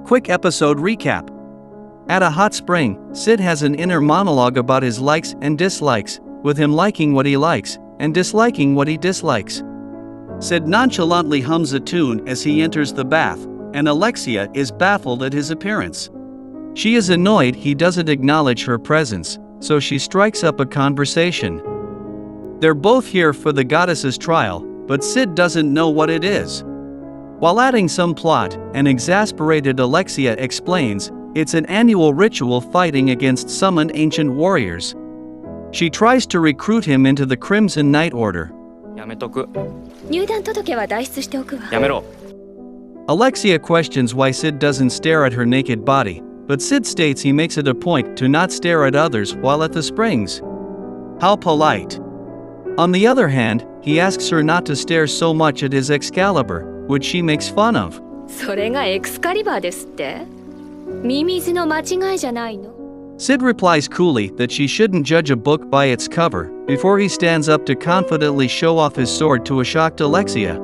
Quick episode recap. At a hot spring, Sid has an inner monologue about his likes and dislikes, with him liking what he likes and disliking what he dislikes. Sid nonchalantly hums a tune as he enters the bath, and Alexia is baffled at his appearance. She is annoyed he doesn't acknowledge her presence, so she strikes up a conversation. They're both here for the goddess's trial, but Sid doesn't know what it is. While adding some plot, an exasperated Alexia explains, it's an annual ritual fighting against summoned ancient warriors. She tries to recruit him into the Crimson Knight Order. Alexia questions why Sid doesn't stare at her naked body, but Sid states he makes it a point to not stare at others while at the springs. How polite. On the other hand, he asks her not to stare so much at his Excalibur, which she makes fun of. Sid replies coolly that she shouldn't judge a book by its cover, before he stands up to confidently show off his sword to a shocked Alexia.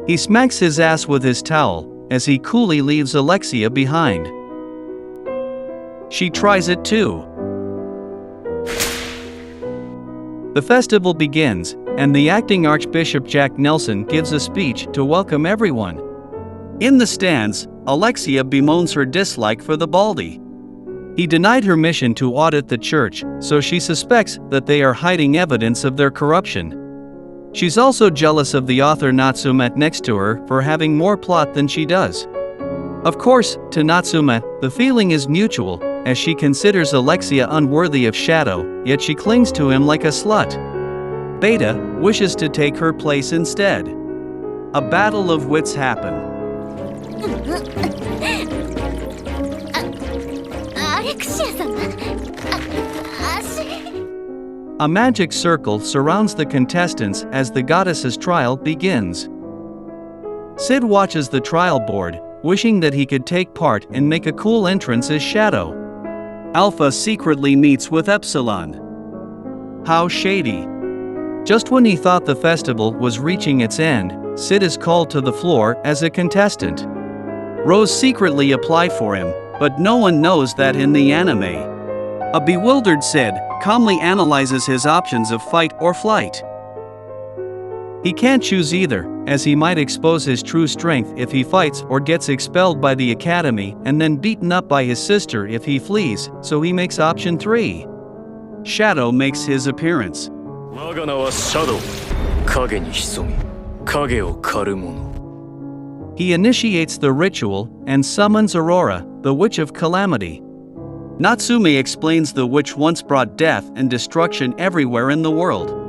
He smacks his ass with his towel, as he coolly leaves Alexia behind. She tries it too. The festival begins, and the acting Archbishop Jack Nelson gives a speech to welcome everyone. In the stands, Alexia bemoans her dislike for the Baldi. He denied her mission to audit the church, so she suspects that they are hiding evidence of their corruption. She's also jealous of the author Natsume next to her for having more plot than she does. Of course, to Natsume, the feeling is mutual, as she considers Alexia unworthy of Shadow, yet she clings to him like a slut. Beta wishes to take her place instead. A battle of wits happen. A magic circle surrounds the contestants as the goddess's trial begins. Sid watches the trial board, wishing that he could take part and make a cool entrance as Shadow. Alpha secretly meets with Epsilon. How shady. Just when he thought the festival was reaching its end, Sid is called to the floor as a contestant. Rose secretly applied for him, but no one knows that in the anime. A bewildered Sid calmly analyzes his options of fight or flight. He can't choose either, as he might expose his true strength if he fights or gets expelled by the academy and then beaten up by his sister if he flees, so he makes option 3. Shadow makes his appearance. He initiates the ritual and summons Aurora, the Witch of Calamity. Natsume explains the witch once brought death and destruction everywhere in the world.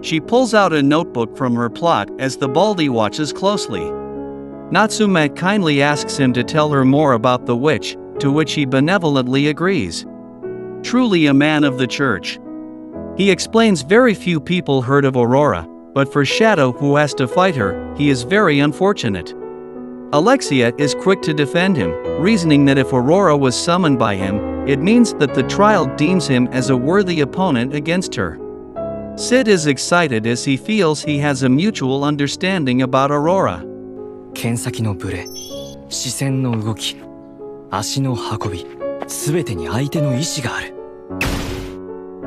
She pulls out a notebook from her plot as the Baldi watches closely. Natsume kindly asks him to tell her more about the witch, to which he benevolently agrees. Truly a man of the church. He explains very few people heard of Aurora, but for Shadow who has to fight her, he is very unfortunate. Alexia is quick to defend him, reasoning that if Aurora was summoned by him, it means that the trial deems him as a worthy opponent against her. Sid is excited as he feels he has a mutual understanding about Aurora.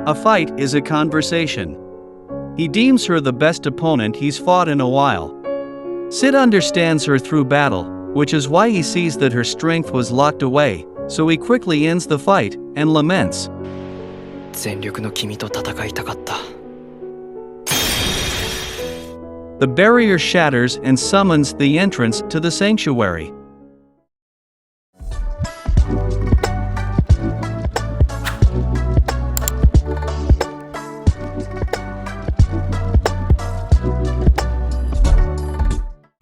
A fight is a conversation. He deems her the best opponent he's fought in a while. Sid understands her through battle, which is why he sees that her strength was locked away, so he quickly ends the fight and laments. The barrier shatters and summons the entrance to the sanctuary.